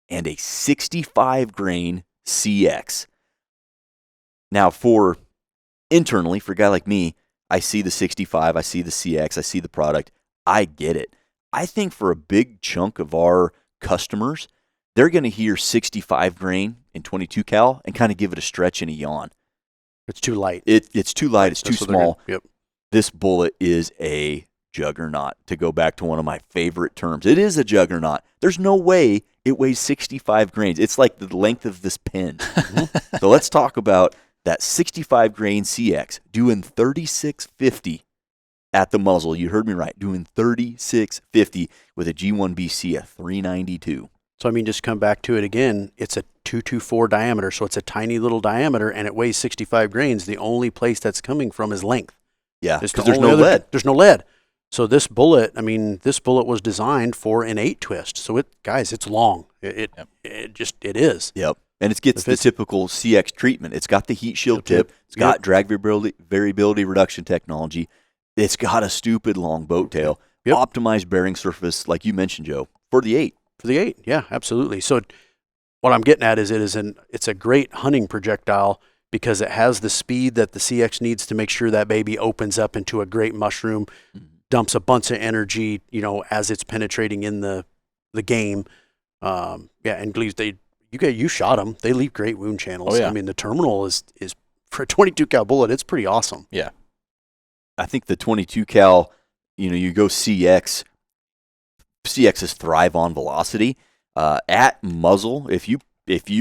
and a 65 grain CX. Now, internally, for a guy like me, I see the 65, I see the CX, I see the product, I get it. I think for a big chunk of our customers, they're going to hear 65 grain and 22 cal and kind of give it a stretch and a yawn. It's too light. It's too light. It's too small. Yep. This bullet is a juggernaut, to go back to one of my favorite terms. It is a juggernaut. There's no way it weighs 65 grains. It's like the length of this pen. So let's talk about that 65 grain CX doing 3650 at the muzzle. You heard me right, doing 3650 with a G1BC at 392. So, I mean, just come back to it again. It's a 224 diameter, so it's a tiny little diameter, and it weighs 65 grains. The only place that's coming from is length. Yeah, because there's no lead. There's no lead. So this bullet was designed for an 8 twist. So it's long. It is. Yep. And it gets the typical CX treatment. It's got the heat shield tip. It's got drag variability reduction technology. It's got a stupid long boat tail. Optimized bearing surface, like you mentioned, Joe, for the 8. For the 8, yeah, absolutely. So what I'm getting at is it's a great hunting projectile because it has the speed that the CX needs to make sure that baby opens up into a great mushroom, dumps a bunch of energy, as it's penetrating in the game. And you shot them. They leave great wound channels. Oh, yeah. I mean, the terminal is for a 22 cal bullet, it's pretty awesome. Yeah. I think the 22 cal, you go CXs thrive on velocity. At muzzle, if you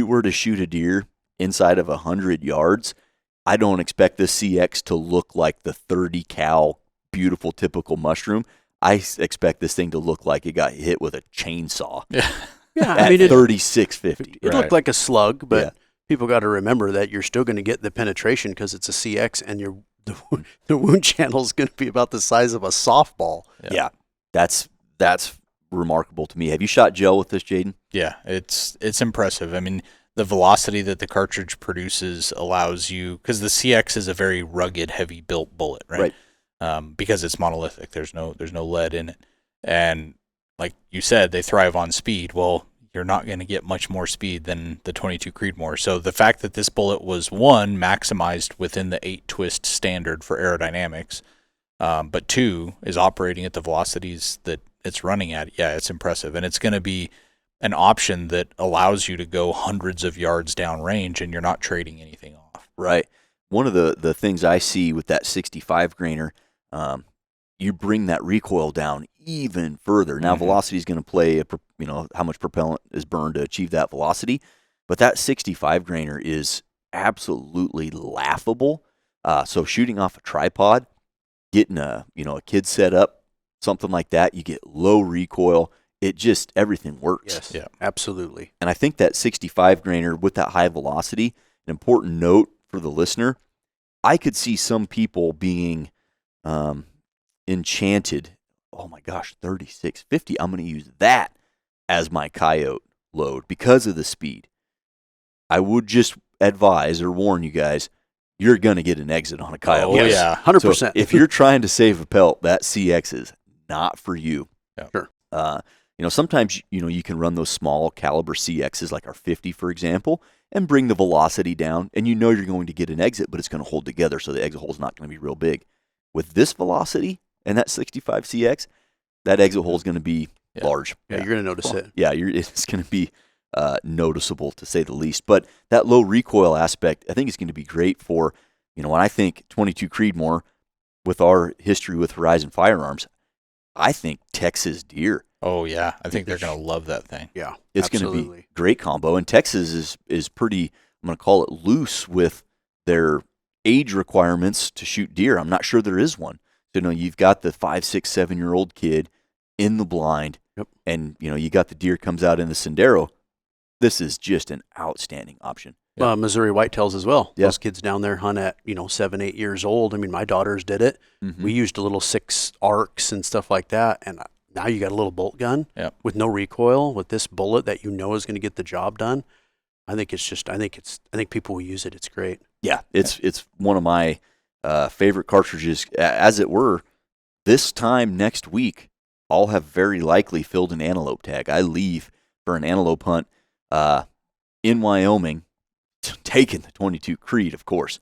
were to shoot a deer inside of 100 yards, I don't expect the CX to look like the 30 cal beautiful, typical mushroom. I expect this thing to look like it got hit with a chainsaw. Yeah. Yeah, At 3650. It looked like a slug, but Yeah. people got to remember that you're still going to get the penetration because it's a CX, and the wound channel is going to be about the size of a softball. Yeah, that's remarkable to me. Have you shot gel with this, Jayden? Yeah, it's impressive. I mean, the velocity that the cartridge produces allows you, because the CX is a very rugged, heavy built bullet, right? Because it's monolithic. There's no lead in it, and like you said, they thrive on speed. Well, you're not going to get much more speed than the 22 Creedmoor. So the fact that this bullet was, one, maximized within the 8-twist standard for aerodynamics, but two, is operating at the velocities that it's running at, yeah, it's impressive. And it's going to be an option that allows you to go hundreds of yards downrange, and you're not trading anything off. Right. One of the things I see with that 65 grainer, you bring that recoil down even further. Now, velocity is going to play, how much propellant is burned to achieve that velocity, but that 65 grainer is absolutely laughable. So shooting off a tripod, getting a kid set up, something like that, you get low recoil. It just, everything works. Yes, Yeah. absolutely. And I think that 65 grainer with that high velocity, an important note for the listener, I could see some people being enchanted. Oh my gosh, 3650. I'm going to use that as my coyote load because of the speed. I would just advise or warn you guys, you're going to get an exit on a coyote. Oh, yeah. 100%. So if you're trying to save a pelt, that CX is not for you. Yeah. Sure. Sometimes, you can run those small caliber CXs like our 50, for example, and bring the velocity down, and you're going to get an exit, but it's going to hold together, so the exit hole is not going to be real big. With this velocity and that 65 CX, that exit hole is going to be large. Yeah, you're going to notice it. Yeah, it's going to be noticeable, to say the least. But that low recoil aspect, I think, is going to be great for, when I think 22 Creedmoor, with our history with Horizon Firearms, I think Texas deer. Oh, yeah. I think they're going to love that thing. Yeah, It's going to be great combo. And Texas is pretty, I'm going to call it loose with their age requirements to shoot deer. I'm not sure there is one. So, you've got the 5, 6, 7-year-old kid in the blind, and, you got the deer comes out in the Sendero. This is just an outstanding option. Missouri whitetails as well. Yeah. Those kids down there hunt at 7, 8 years old. I mean, my daughters did it. Mm-hmm. We used a little 6 arcs and stuff like that, and now you got a little bolt gun with no recoil with this bullet that is going to get the job done. I think people will use it. It's great. Yeah, it's one of my favorite cartridges. As it were, this time next week, I'll have very likely filled an antelope tag. I leave for an antelope hunt in Wyoming, taking the 22 Creed, of course.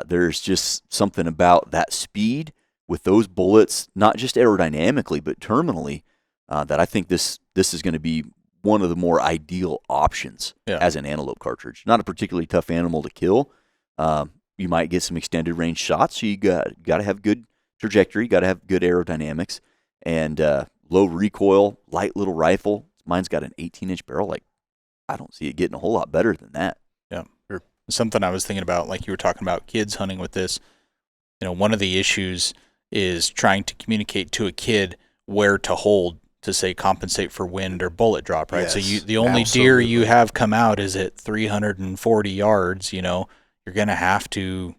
There's just something about that speed with those bullets, not just aerodynamically, but terminally, that I think this is going to be one of the more ideal options as an antelope cartridge. Not a particularly tough animal to kill. You might get some extended range shots, so you got to have good trajectory, got to have good aerodynamics, and low recoil, light little rifle. Mine's got an 18-inch barrel. I don't see it getting a whole lot better than that. Yeah. Sure. Something I was thinking about, like you were talking about kids hunting with this, one of the issues is trying to communicate to a kid where to hold to, say, compensate for wind or bullet drop, right? Yes, so the only deer you have come out is at 340 yards, you're going to have to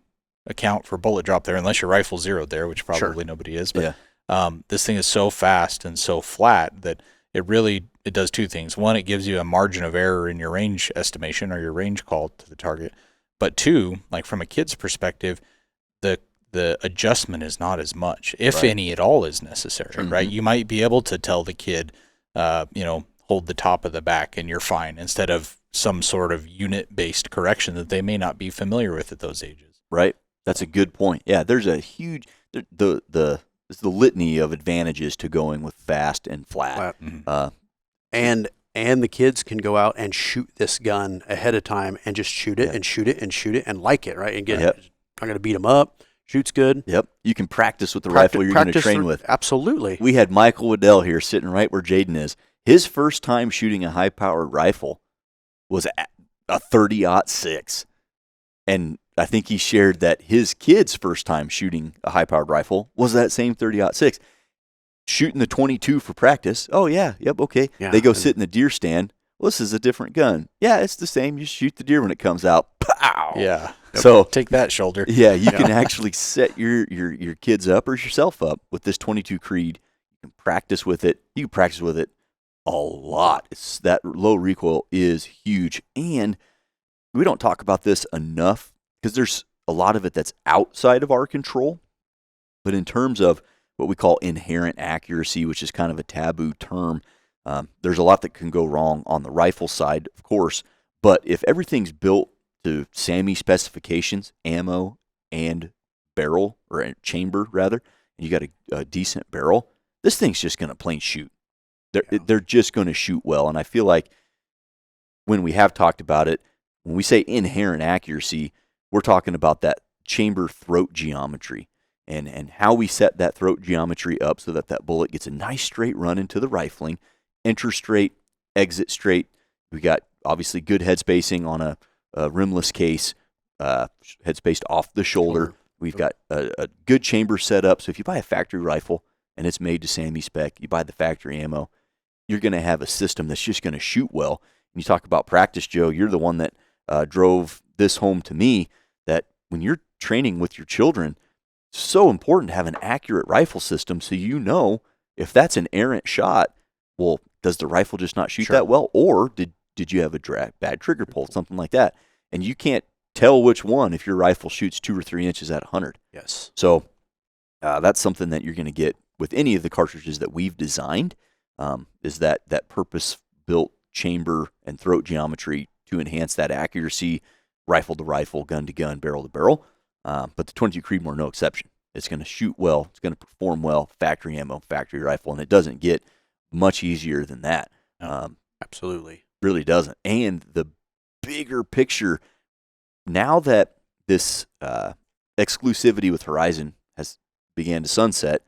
account for bullet drop there, unless your rifle's zeroed there, which probably nobody is. But this thing is so fast and so flat that it does two things. One, it gives you a margin of error in your range estimation or your range call to the target. But two, like from a kid's perspective, the adjustment is not as much, if any at all, is necessary, right? You might be able to tell the kid, hold the top of the back and you're fine, instead of some sort of unit-based correction that they may not be familiar with at those ages. Right. That's a good point. Yeah, there's a huge the litany of advantages to going with fast and flat. And the kids can go out and shoot this gun ahead of time and just shoot it and shoot it and shoot it and like it, right? And get I'm going to beat them up. Shoots good. Yep. You can practice with the rifle you're going to train with. Absolutely. We had Michael Waddell here sitting right where Jayden is. His first time shooting a high-powered rifle was a 30-06. And I think he shared that his kid's first time shooting a high-powered rifle was that same 30-06. Shooting the 22 for practice. Oh, yeah, yep, okay. Yeah, they go sit in the deer stand. Well, this is a different gun. Yeah, it's the same. You shoot the deer when it comes out. Pow! Yeah. So take that, shoulder. Yeah, you can actually set your kids up or yourself up with this 22 Creed. You can practice with it. You can practice with it a lot. That low recoil is huge. And we don't talk about this enough because there's a lot of it that's outside of our control. But in terms of what we call inherent accuracy, which is kind of a taboo term, there's a lot that can go wrong on the rifle side, of course. But if everything's built to SAMI specifications, ammo and barrel, or chamber rather, and you got a decent barrel, this thing's just going to plain shoot. They're just going to shoot well. And I feel like when we have talked about it, when we say inherent accuracy, we're talking about that chamber throat geometry and how we set that throat geometry up so that that bullet gets a nice straight run into the rifling, enter straight, exit straight. We got obviously good head spacing on a rimless case, head spaced off the shoulder. We've got a good chamber set up. So if you buy a factory rifle and it's made to SAMI spec, you buy the factory ammo, you're going to have a system that's just going to shoot well. And you talk about practice, Joe, you're the one that drove this home to me, that when you're training with your children, it's so important to have an accurate rifle system so you know if that's an errant shot, well, does the rifle just not shoot that well? Or did you have a bad trigger pull, something like that? And you can't tell which one if your rifle shoots 2 or 3 inches at 100. Yes. So that's something that you're going to get with any of the cartridges that we've designed, is that purpose-built chamber and throat geometry to enhance that accuracy, rifle to rifle, gun to gun, barrel to barrel. But the 22 Creedmoor, no exception. It's going to shoot well. It's going to perform well. Factory ammo, factory rifle, and it doesn't get much easier than that. Absolutely. Really doesn't. And the bigger picture, now that this exclusivity with Horizon has began to sunset,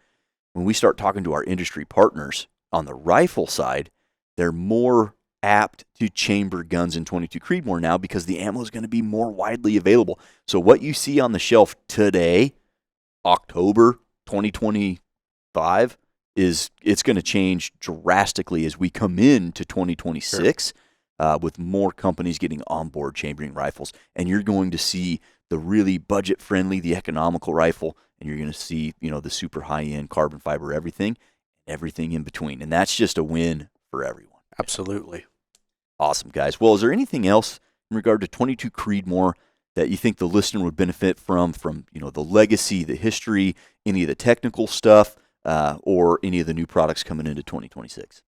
when we start talking to our industry partners on the rifle side, they're more apt to chamber guns in 22 Creedmoor now because the ammo is going to be more widely available. So what you see on the shelf today, October 2025, it's going to change drastically as we come into 2026 with more companies getting on board chambering rifles. And you're going to see the really budget-friendly, the economical rifle, and you're going to see, the super high-end carbon fiber everything in between. And that's just a win for everyone. Absolutely. Awesome, guys. Well, is there anything else in regard to 22 Creedmoor that you think the listener would benefit from the legacy, the history, any of the technical stuff, or any of the new products coming into 2026?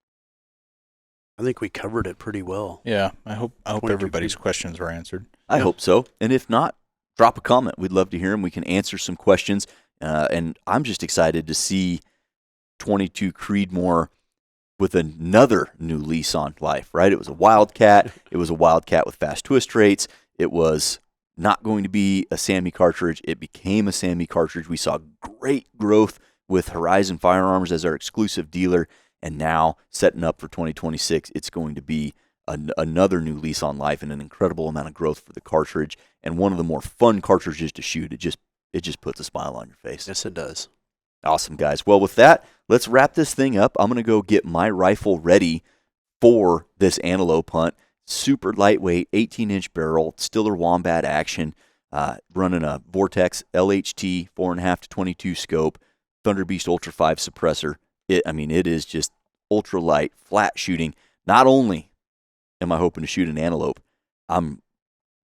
I think we covered it pretty well. Yeah, I hope everybody's questions were answered. I hope so. And if not, drop a comment. We'd love to hear them. We can answer some questions. And I'm just excited to see 22 Creedmoor with another new lease on life, right? It was a Wildcat. It was a Wildcat with fast twist rates. It was not going to be a SAMI cartridge. It became a SAMI cartridge. We saw great growth with Horizon Firearms as our exclusive dealer. And now, setting up for 2026, it's going to be another new lease on life and an incredible amount of growth for the cartridge, and one of the more fun cartridges to shoot. It just puts a smile on your face. Yes, it does. Awesome, guys. Well, with that, let's wrap this thing up. I'm going to go get my rifle ready for this antelope hunt. Super lightweight, 18-inch barrel, Stiller Wombat action, running a Vortex LHT 4.5 to 22 scope, Thunder Beast Ultra 5 suppressor. It is just ultra light, flat shooting. Not only am I hoping to shoot an antelope, I'm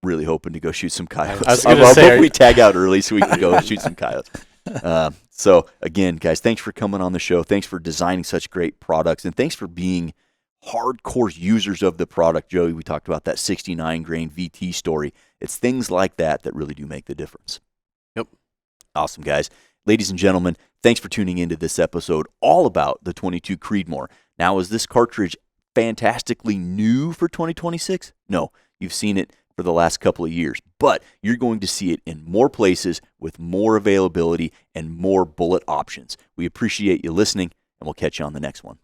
really hoping to go shoot some coyotes. I hope we tag out early so we can go shoot some coyotes. So again, guys, thanks for coming on the show. Thanks for designing such great products, and thanks for being hardcore users of the product. Joey, we talked about that 69 grain VT story. It's things like that that really do make the difference. Yep. Awesome, guys. Ladies and gentlemen, thanks for tuning into this episode all about the 22 Creedmoor. Now, is this cartridge fantastically new for 2026? No, you've seen it for the last couple of years, but you're going to see it in more places with more availability and more bullet options. We appreciate you listening, and we'll catch you on the next one.